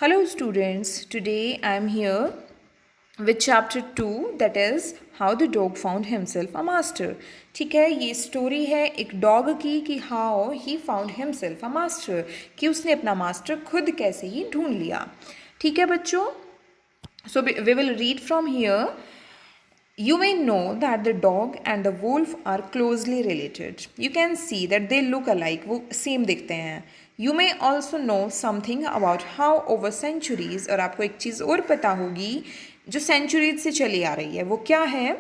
Hello students, today I am here with chapter 2 that is how the dog found himself a master. ठीक है, ये story है एक dog की कि how he found himself a master, कि उसने अपना मास्टर खुद कैसे ही ढूंढ लिया. ठीक है बच्चों, so we will read from here. You may know that the dog and the wolf are closely related. You can see that they look alike. वो same दिखते हैं. You may also know something about how over centuries और आपको एक चीज़ और पता होगी जो centuries से चली आ रही है. वो क्या है?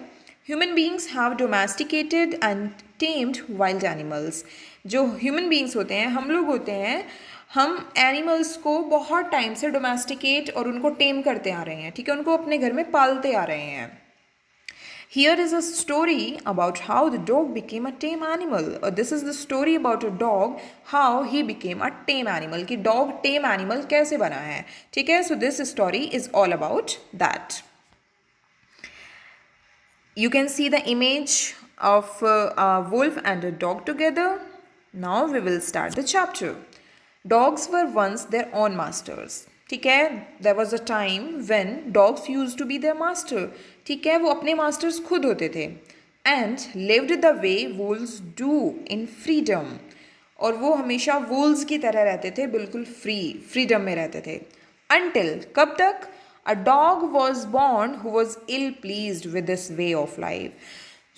Human beings have domesticated and tamed wild animals. जो human beings होते हैं, हम लोग होते हैं, हम एनिमल्स को बहुत टाइम से डोमेस्टिकेट और उनको टेम करते आ रहे हैं. ठीक है, उनको अपने घर में पालते आ रहे हैं. Here is a story about how the dog became a tame animal. Or this is the story about a dog, how he became a tame animal. कि dog tame animal कैसे बना है. ठीक है, so this story is all about that. You can see the image of a wolf and a dog together. Now we will start the chapter. Dogs were once their own masters. ठीक है, there was a time when dogs used to be their master. ठीक है, वो अपने masters खुद होते थे. And lived the way wolves do in freedom. और वो हमेशा wolves की तरह रहते थे, बिल्कुल freedom में रहते थे. Until कब तक? A dog was born who was ill pleased with this way of life.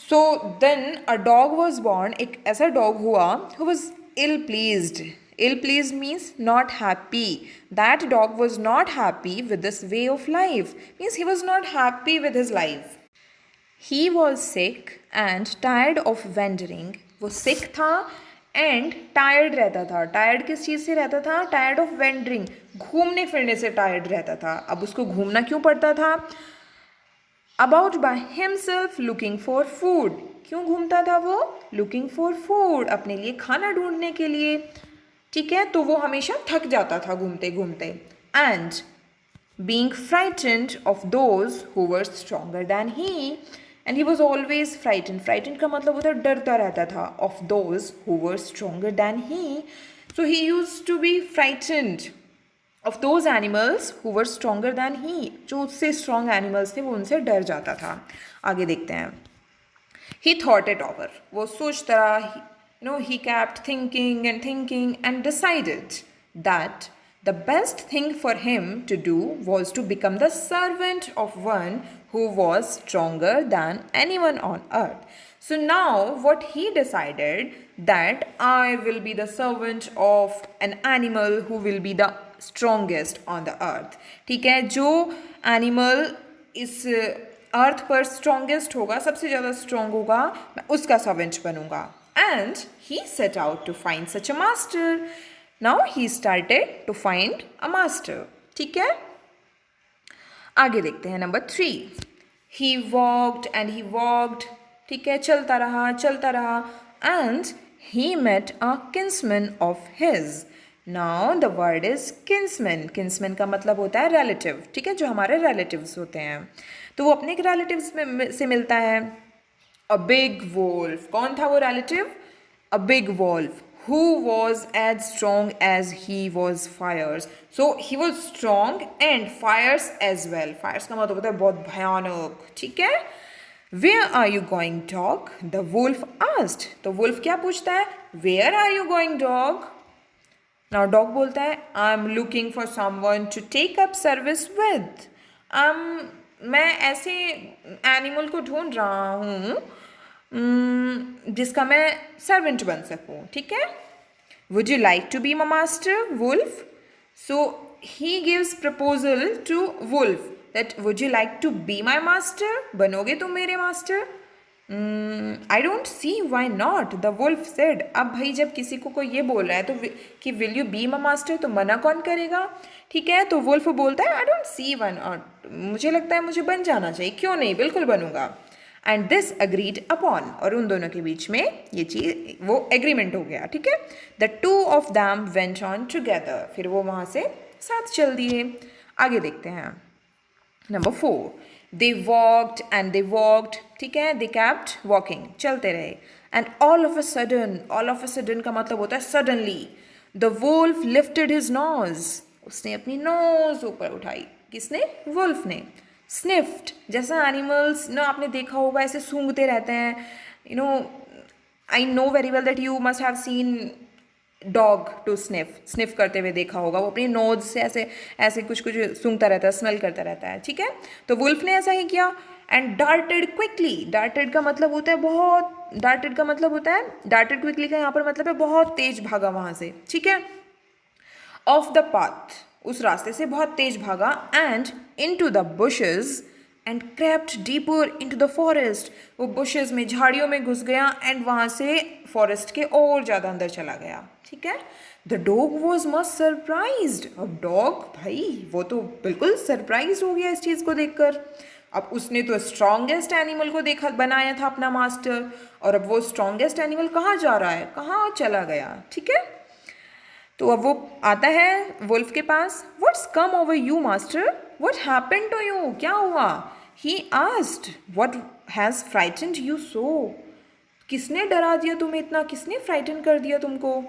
So then a dog was born, एक ऐसा dog हुआ who was ill pleased. Ill pleased means not happy. That dog was not happy with this way of life. Means he was not happy with his life. He was sick and tired of wandering. वो sick था and tired रहता था. Tired किस चीज़ से रहता था? Tired of wandering. घूमने फिरने से tired रहता था. अब उसको घूमना क्यों पड़ता था? About by himself looking for food. क्यों घूमता था वो? Looking for food. अपने लिए खाना ढूंढने के लिए. ठीक है, तो वो हमेशा थक जाता था घूमते घूमते. And being frightened of those who were stronger than he, and he was always frightened. Frightened का मतलब होता है डरता रहता था. Of those who were stronger than he, so he used to be frightened of those animals who were stronger than he. जो उससे strong animals थे वो उनसे डर जाता था. आगे देखते हैं. He thought it over. वो सोचता रहा. He kept thinking and decided that the best thing for him to do was to become the servant of one who was stronger than anyone on earth. So now what he decided, that I will be the servant of an animal who will be the strongest on the earth. ठीक है, जो animal इस अर्थ पर strongest होगा, सबसे ज़्यादा strong होगा, मैं उसका सर्वेंट बनूंगा. And he set out to find such a master. Now he started to find a master. ठीक है, आगे देखते हैं. Number 3. He walked and he walked. ठीक है, चलता रहा and he met a kinsman of his. Now the word is kinsman. Kinsman का मतलब होता है relative. ठीक है, जो हमारे relatives होते हैं, तो वो अपने relatives से मिलता है. A big wolf. कौन था वो relative? A big wolf who was as strong as he was fierce. So he was strong and fierce as well. Fierce का मतलब होता है बहुत भयानक. ठीक है, Where are you going, dog? The wolf asked. तो wolf क्या पूछता है? Where are you going, dog? Now dog बोलता है I'm looking for someone to take up service with. मैं ऐसे एनिमल को ढूंढ रहा हूँ जिसका मैं सर्वेंट बन सकूँ. ठीक है, Would you like to be my master, wolf? So he gives proposal to wolf that would you like to be my master? बनोगे तुम मेरे master? I don't see why not, the wolf said. अब भाई जब किसी को कोई ये बोल रहा है तो कि will you be my master, तो मना कौन करेगा. ठीक है, तो wolf बोलता है I don't see why not. मुझे लगता है मुझे बन जाना चाहिए, क्यों नहीं, बिल्कुल बनूंगा. And this agreed upon. और उन दोनों के बीच में ये चीज़ वो एग्रीमेंट हो गया. ठीक है, The two of them went on together. फिर वो वहाँ से साथ चल दिए. आगे देखते हैं. Number 4. They walked and they walked. ठीक है, they kept walking. चलते रहे. And all of a sudden का मतलब होता है suddenly, the wolf lifted his nose. उसने अपनी नोज ऊपर उठाई. किसने? वुल्फ ने. स्निफ्ड, जैसा एनिमल्स ना आपने देखा होगा ऐसे सूंघते रहते हैं. You know, I know very well that you must have seen dog to sniff करते हुए देखा होगा. वो अपनी नोज से ऐसे ऐसे कुछ कुछ सूंघता रहता है, स्मेल करता रहता है. ठीक है, तो वुल्फ ने ऐसा ही किया. And darted quickly. डार्टेड का मतलब होता है बहुत, डार्टेड का मतलब होता है, डार्टेड क्विकली का यहाँ पर मतलब है बहुत तेज भागा वहाँ से. ठीक है, ऑफ द पाथ, उस रास्ते से बहुत तेज भागा. And into the bushes and crept deeper into the forest. वो बुशेज में, झाड़ियों में घुस गया एंड वहाँ से फॉरेस्ट के और ज़्यादा अंदर चला गया. ठीक है, the dog was much surprised. अब डॉग भाई वो तो बिल्कुल सरप्राइज हो गया इस चीज़ को देखकर. अब उसने तो स्ट्रॉन्गेस्ट एनिमल को देखा, बनाया था अपना मास्टर, और अब वो स्ट्रॉन्गेस्ट एनिमल कहाँ जा रहा है, कहाँ चला गया. ठीक है, तो अब वो आता है वुल्फ के पास. What's come over you master, what happened to you, क्या हुआ. He asked what has frightened you so. किसने डरा दिया तुम्हें इतना, किसने फ्राइटन कर दिया तुमको.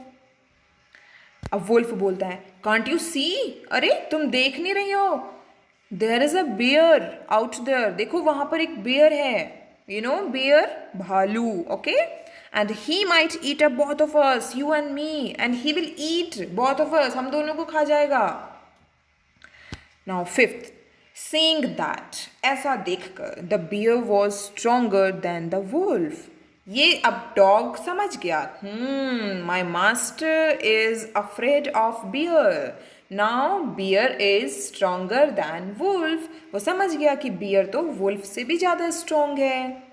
अब वुल्फ बोलता है, कांट यू सी, अरे तुम देख नहीं रही हो. There is a bear out there, देखो वहां पर एक बियर है. यू नो बियर, भालू. Okay, and he might eat up both of us, you and me, and he will eat both of us, हम दोनों को खा जाएगा. नाउ फिफ्थ, seeing that, ऐसा देखकर, the bear was stronger than the wolf. ये अब डॉग समझ गया. My master is afraid of bear. Now bear is stronger than wolf. वो समझ गया कि बियर तो वुल्फ से भी ज़्यादा स्ट्रोंग है.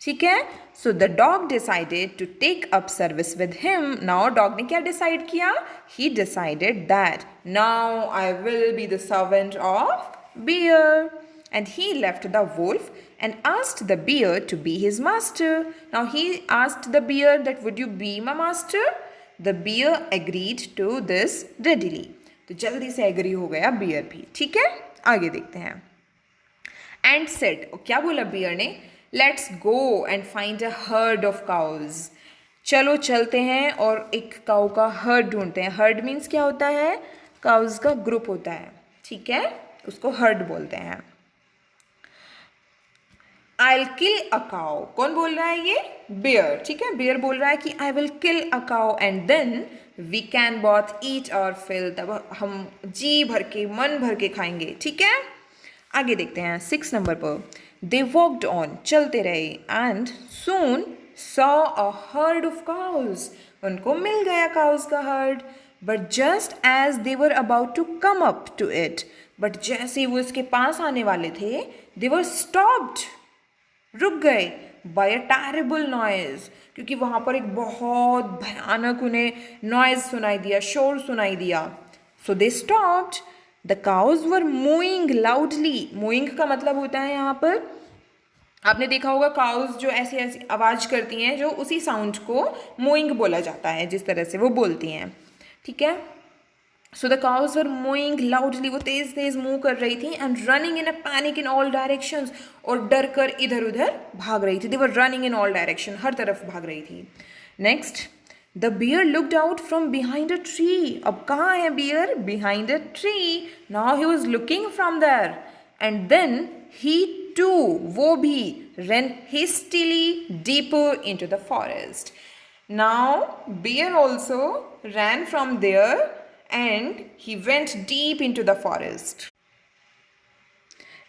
ठीक है, so the dog decided to take up service with him. Now dog ने क्या डिसाइड किया? He decided that now I will be the servant of bear. And he left the wolf and asked the bear to be his master. Now he asked the bear that would you be my master? The bear agreed to this readily. तो जल्दी से agree हो गया beer भी. ठीक है, आगे देखते हैं. And said, क्या बोला बियर ने? Let's go and find a herd of cows. चलो चलते हैं और एक काऊ का हर्ड ढूंढते हैं. हर्ड मीन्स क्या होता है? काउज का ग्रुप होता है. ठीक है, उसको हर्ड बोलते हैं. आई विल किल अ काउ. कौन बोल रहा है ये? बियर. ठीक है, बियर बोल रहा है कि I will kill a cow and then we can both eat our fill. तब हम जी भर के, मन भर के खाएंगे. ठीक है, आगे देखते हैं 6 नंबर पर. दे वॉकड ऑन, चलते रहे. And soon saw a herd of cows. उनको मिल गया काउज का herd. But just as they were about to come up to it, but जैसे वो इसके पास आने वाले थे, दे वर स्टॉप्ड, रुक गए. बाय अ टेरेबल नॉइज, क्योंकि वहाँ पर एक बहुत भयानक उन्हें नॉइज सुनाई दिया, शोर सुनाई दिया. So they stopped. The cows were mooing loudly. Mooing का मतलब होता है यहाँ पर, आपने देखा होगा काउज जो ऐसी ऐसी आवाज़ करती हैं, जो उसी साउंड को मूइंग बोला जाता है, जिस तरह से वो बोलती हैं. ठीक है, so the cows were mooing loudly. वो तेज तेज मूव कर रही थी. And running in a panic in all directions. और डर कर इधर उधर भाग रही थी. They were running in all direction, हर तरफ भाग रही थी. Next, the bear looked out from behind a tree. अब कहाँ है bear? Behind a tree. Now he was looking from there. And then he to, वो भी, ran hastily deeper into the forest. Now bear also ran from there and he went deep into the forest.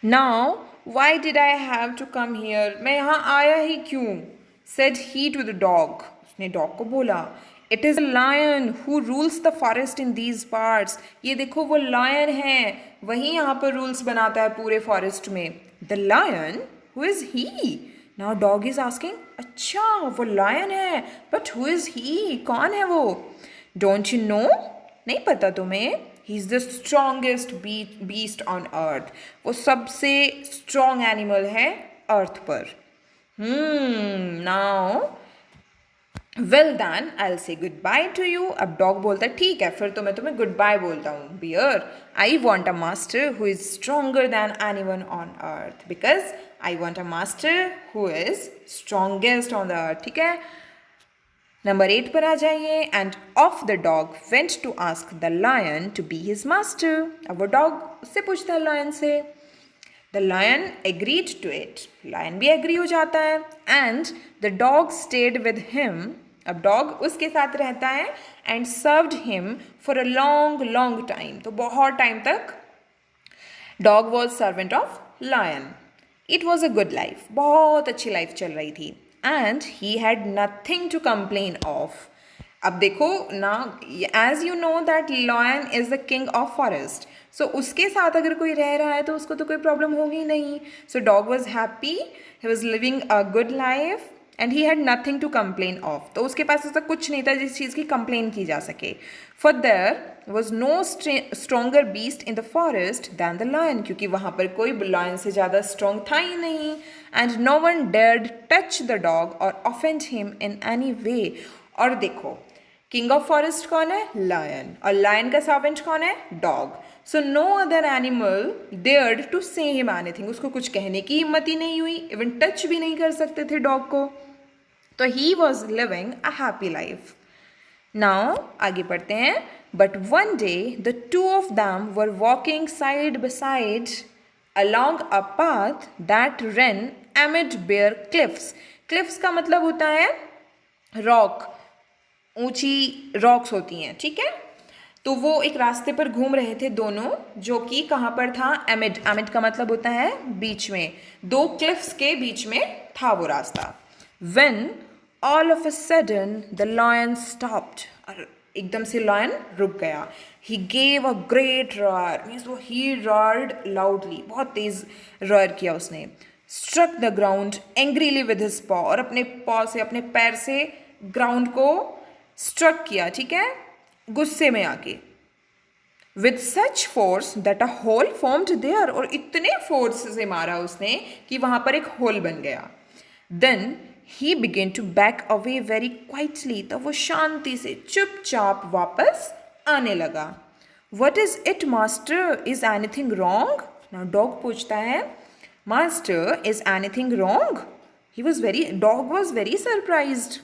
Now why did I have to come here? मैं यहाँ आया ही क्यों? Said he to the dog. उसने dog को बोला. It is a lion who rules the forest in these parts. ये देखो वो lion है, वही यहाँ पर रूल्स बनाता है पूरे फॉरेस्ट में. The lion? Who is he? Now dog is asking, अच्छा वो lion है, but who is he? कौन है वो? Don't you know? नहीं पता तुम्हें? He is the strongest beast on earth. वो सबसे strong animal है अर्थ पर. Now well done, I will say good bye to you. अब डॉग बोलता है ठीक है, फिर तो मैं तुम्हें गुड बाय बोलता हूँ. Bear, I want a master who is stronger than any one on earth, because I want a master who is strongest on the earth. ठीक है, नंबर 8 पर आ जाइए. And off the dog went to ask the lion to be his master. अब वो dog उससे पूछता है लायन से. The lion agreed to it. Lion भी एग्री हो जाता है. And the dog state with him. अब डॉग उसके साथ रहता है. And served him for a long long time. तो बहुत टाइम तक dog was servant of lion. It was a good life. बहुत अच्छी लाइफ चल रही थी. And he had nothing to complain of. अब देखो ना, as you know that lion is the king of forest. So उसके साथ अगर कोई रह रहा है तो उसको तो कोई प्रॉब्लम होगी नहीं. So dog was happy. He was living a good life. And he had nothing to complain of. तो उसके पास ऐसा कुछ नहीं था जिस चीज़ की कंप्लेन की जा सके. For there was no stronger beast in the forest than the lion. क्योंकि वहाँ पर कोई लायन से ज़्यादा स्ट्रॉन्ग था ही नहीं. And no one dared touch the dog or offend him in any way. और देखो, किंग ऑफ फॉरेस्ट कौन है? लायन. और लायन का सर्वेंट कौन है? Dog. So no other animal dared to say him anything. उसको कुछ कहने की हिम्मत ही नहीं हुई. इवन टच भी नहीं कर सकते थे डॉग को. तो ही was living a happy life. Now आगे बढ़ते हैं. But one day the two of them were walking side by side along a path that ran amid bare cliffs. cliffs का मतलब होता है रॉक. ऊंची रॉक्स होती हैं, ठीक है. तो वो एक रास्ते पर घूम रहे थे दोनों, जो कि कहाँ पर था? एमिड. एमिड का मतलब होता है बीच में. दो क्लिफ्स के बीच में था वो रास्ता. When all of a sudden the lion stopped. और एकदम से lion रुक गया. He gave a great roar. Means वो he roared loudly. बहुत तेज roar किया उसने. Struck the ground angrily with his paw. और अपने paw से, अपने पैर से ग्राउंड को स्ट्रक किया, ठीक है, गुस्से में आके. With such force that a hole formed there. और इतने फोर्स से मारा उसने कि वहां पर एक होल बन गया. Then he began to back away very quietly. तब वो शांति से चुपचाप वापस आने लगा. What is it master? Is anything wrong? Now dog पूछता है, master is anything wrong? Dog was very surprised.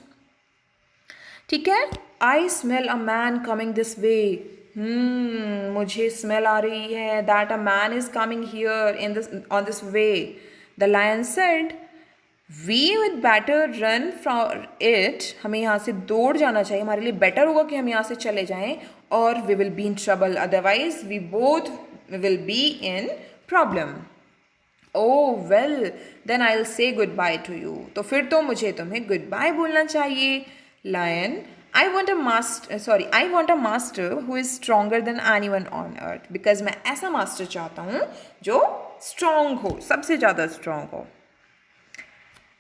ठीक है. I smell a man coming this way. मुझे स्मेल आ रही है that a man is coming here in this on this way. The lion said, we with better run from it. हमें यहाँ से दौड़ जाना चाहिए. हमारे लिए बेटर होगा कि हम यहाँ से चले जाएं. और we will be in trouble. Otherwise we both will be in problem. Oh well then I will say good bye to you. तो फिर तो मुझे तुम्हें गुड बाय बोलना चाहिए. Lion, I want a master who is stronger than anyone on earth. Because मैं ऐसा master चाहता हूँ जो strong हो, सबसे ज़्यादा strong हो.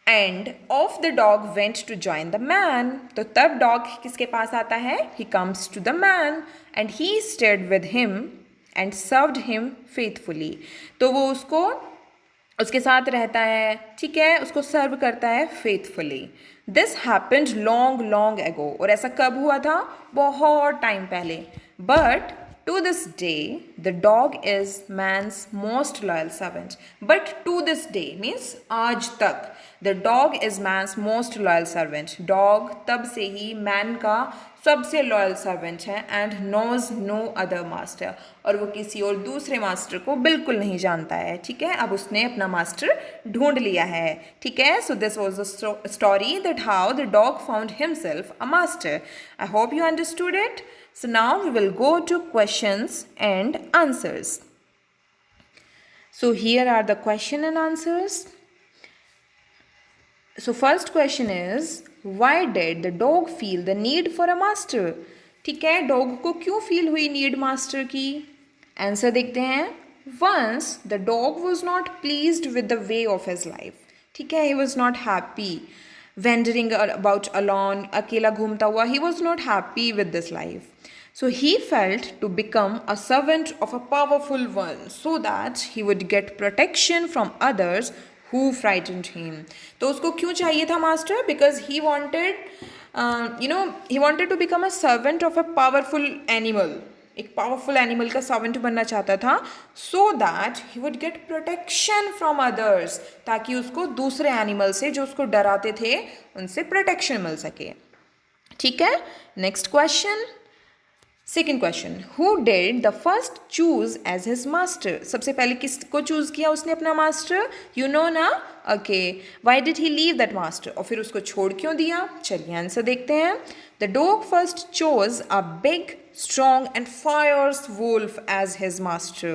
And off the dog went to join the man. तो तब dog किसके पास आता है? He comes to the man and he stayed with him and served him faithfully. तो वो उसके साथ रहता है, ठीक है, उसको सर्व करता है faithfully. This happened long long ago. और ऐसा कब हुआ था? बहुत टाइम पहले. But to this day the dog is man's most loyal servant. But to this day means आज तक the dog is man's most loyal servant. Dog तब से ही मैन का सबसे लॉयल सर्वेंट है. And knows no other master. और वो किसी और दूसरे मास्टर को बिल्कुल नहीं जानता है, ठीक है. अब उसने अपना मास्टर ढूंढ लिया है, ठीक है. So this was the story that how the dog found himself a master. I hope you understood it. So now we will go to questions and answers. So here are the question and answers. So first question is, why did the dog feel the need for a master? ठीक है, dog को क्यों feel हुई need master की? Answer देखते हैं. Once the dog was not pleased with the way of his life. ठीक है, he was not happy wandering about alone, अकेला घूमता हुआ. He was not happy with this life. So he felt to become a servant of a powerful one so that he would get protection from others who frightened him. तो उसको क्यों चाहिए था master? Because he wanted, he wanted to become a servant of a powerful animal. एक powerful animal का servant बनना चाहता था, so that he would get protection from others. ताकि उसको दूसरे एनिमल से जो उसको डराते थे उनसे प्रोटेक्शन मिल सके. ठीक है, next question, second question, who did the first choose as his master, सबसे पहले किसको चूज किया उसने अपना मास्टर, यू नो ना, okay, why did he leave that master, और फिर उसको छोड़ क्यों दिया, चलिए आंसर देखते हैं। The dog first chose a big strong and fierce wolf as his master.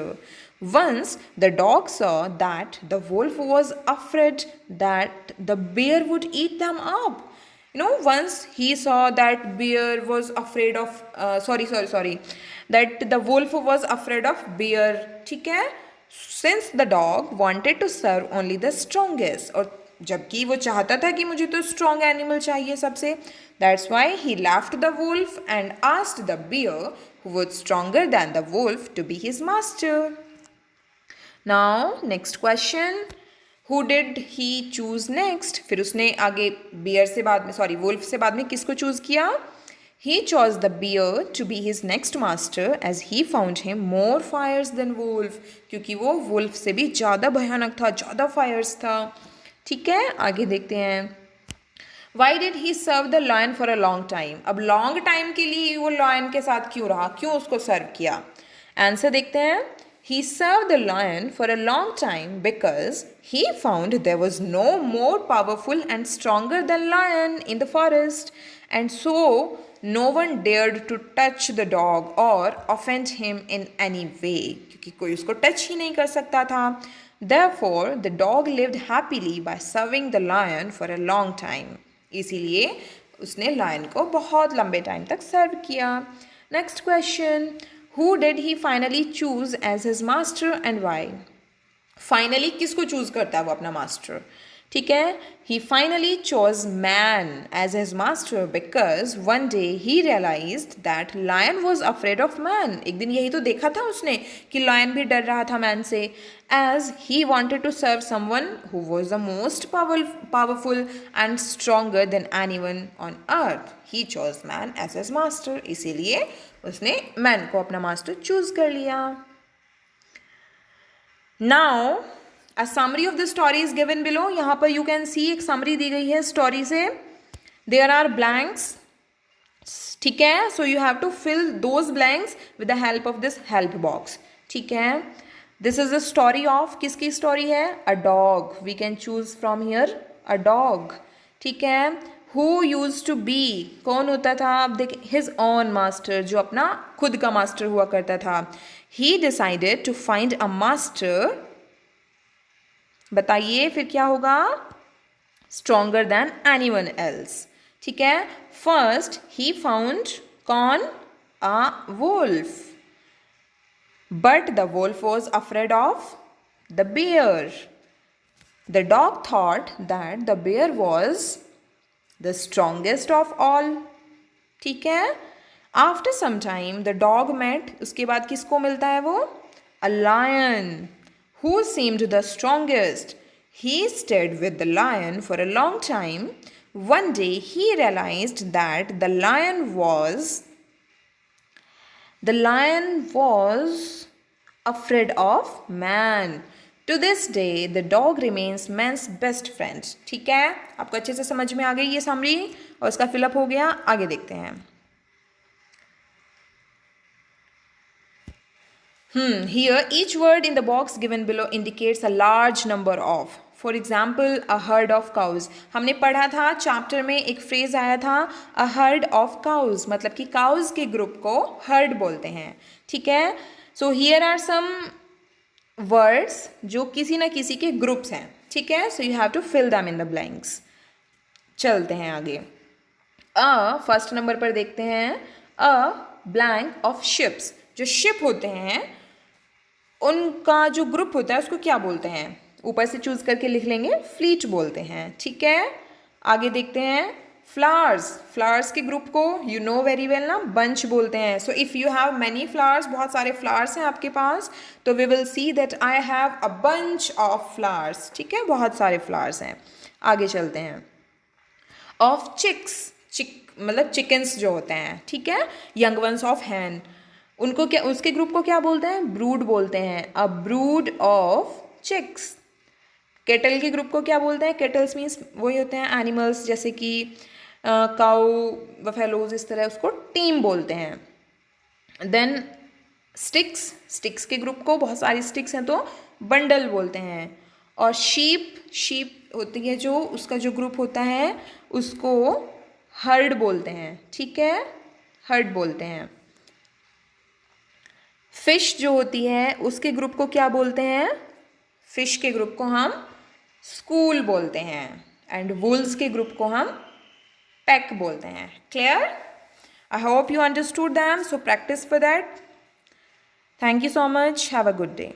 Once the dog saw that the wolf was afraid that the bear would eat them up. You know, once he saw that bear was afraid of that the wolf was afraid of bear, ठीक है, since the dog wanted to serve only the strongest, और जबकि वो चाहता था कि मुझे तो स्ट्रॉन्ग एनिमल चाहिए सबसे, that's why he left the wolf and asked the bear who was stronger than the wolf to be his master. Now next question, who did he choose next, फिर उसने आगे बियर से बाद में wolf से बाद में किसको चूज किया, he chose the bear to be his next master as he found him more fierce than wolf, क्योंकि वो वुल्फ से भी ज़्यादा भयानक था, ज़्यादा फायर्स था, ठीक है, आगे देखते हैं। Why did he serve the lion for a long time, अब लॉन्ग टाइम के लिए वो लायन के साथ क्यों रहा, क्यों उसको सर्व किया, आंसर देखते हैं। He serve the lion for a long time because he found there was no more powerful and stronger than lion in the forest and so no one dared to touch the dog or offend him in any way, क्योंकि कोई उसको touch ही नहीं कर सकता था। Therefore, the dog lived happily by serving the lion for a long time. इसीलिए उसने lion को बहुत लंबे टाइम तक सर्व किया। Next question, who did he finally choose as his master and why, finally किसको चूज करता है वो अपना मास्टर, ठीक है, he finally chose man as his master because one day he realised that lion was afraid of man, एक दिन यही तो देखा था उसने कि लायन भी डर रहा था मैन से, as he wanted to serve someone who was the most powerful and stronger than anyone on earth, he chose man as his master, इसीलिए उसने मैन को अपना मास्टर चूज कर लिया। Now, a summary of the story is given below. यहाँ पर you can see एक summary दी गई है story से. There are blanks. ठीक है, so you have to fill those blanks with the help of this help box. ठीक है, this is the story of, किसकी story है, a dog. We can choose from here a dog. ठीक है, who used to be, कौन होता था, अब देख, his own master, जो अपना खुद का मास्टर हुआ करता था. He decided to find a master, बताइए फिर क्या होगा, stronger than anyone else. ठीक है, first he found कौन, a wolf, but the wolf was afraid of the bear. The dog thought that the bear was the strongest of all. ठीक है, after some time the dog met, उसके बाद किसको मिलता है वो, a lion who seemed the strongest. He stayed with the lion for a long time. One day he realised that the lion was afraid of man. To this day, the dog remains man's best friend. ठीक है, आपको अच्छे से समझ में आ गई ये summary और इसका फिलअप हो गया, आगे देखते हैं. Here, each word in the box given below indicates a large number of. For example, a herd of cows. हमने पढ़ा था चैप्टर में, एक फ्रेज आया था a herd of cows, मतलब कि cows के ग्रुप को herd बोलते हैं. ठीक है, so here are some words जो किसी ना किसी के ग्रुप्स हैं. ठीक है, so you have to fill them in the blanks. चलते हैं आगे. फर्स्ट नंबर पर देखते हैं, a blank of ships. जो शिप होते हैं उनका जो ग्रुप होता है उसको क्या बोलते हैं, ऊपर से चूज करके लिख लेंगे, फ्लीट बोलते हैं. ठीक है, आगे देखते हैं, फ्लावर्स के ग्रुप को यू नो वेरी वेल ना, बंच बोलते हैं. So if you have many flowers, बहुत सारे फ्लावर्स हैं आपके पास, तो we will see that I have a bunch of flowers. ठीक है, बहुत सारे फ्लावर्स हैं. आगे चलते हैं, ऑफ चिक्स, मतलब चिकन्स जो होते हैं. ठीक है, यंग वंस ऑफ हैन, उनको क्या, उसके ग्रुप को क्या बोलते हैं, ब्रूड बोलते हैं, अ ब्रूड ऑफ चिक्स. केटल के ग्रुप को क्या बोलते हैं, केटल्स मीन्स वही होते हैं एनिमल्स, जैसे कि काउ, बफेलोज, इस तरह उसको टीम बोलते हैं। देन स्टिक्स, स्टिक्स के ग्रुप को, बहुत सारी स्टिक्स हैं तो बंडल बोलते हैं। और शीप, शीप होती है जो, उसका जो ग्रुप होता है उसको हर्ड बोलते हैं, ठीक है, हर्ड बोलते हैं। फिश जो होती है उसके ग्रुप को क्या बोलते हैं? फिश के ग्रुप को हम स्कूल बोलते हैं। एंड वुल्स के ग्रुप को हम पैक बोलते हैं। Clear? I hope you understood them, so practice for that. Thank you so much, have a good day.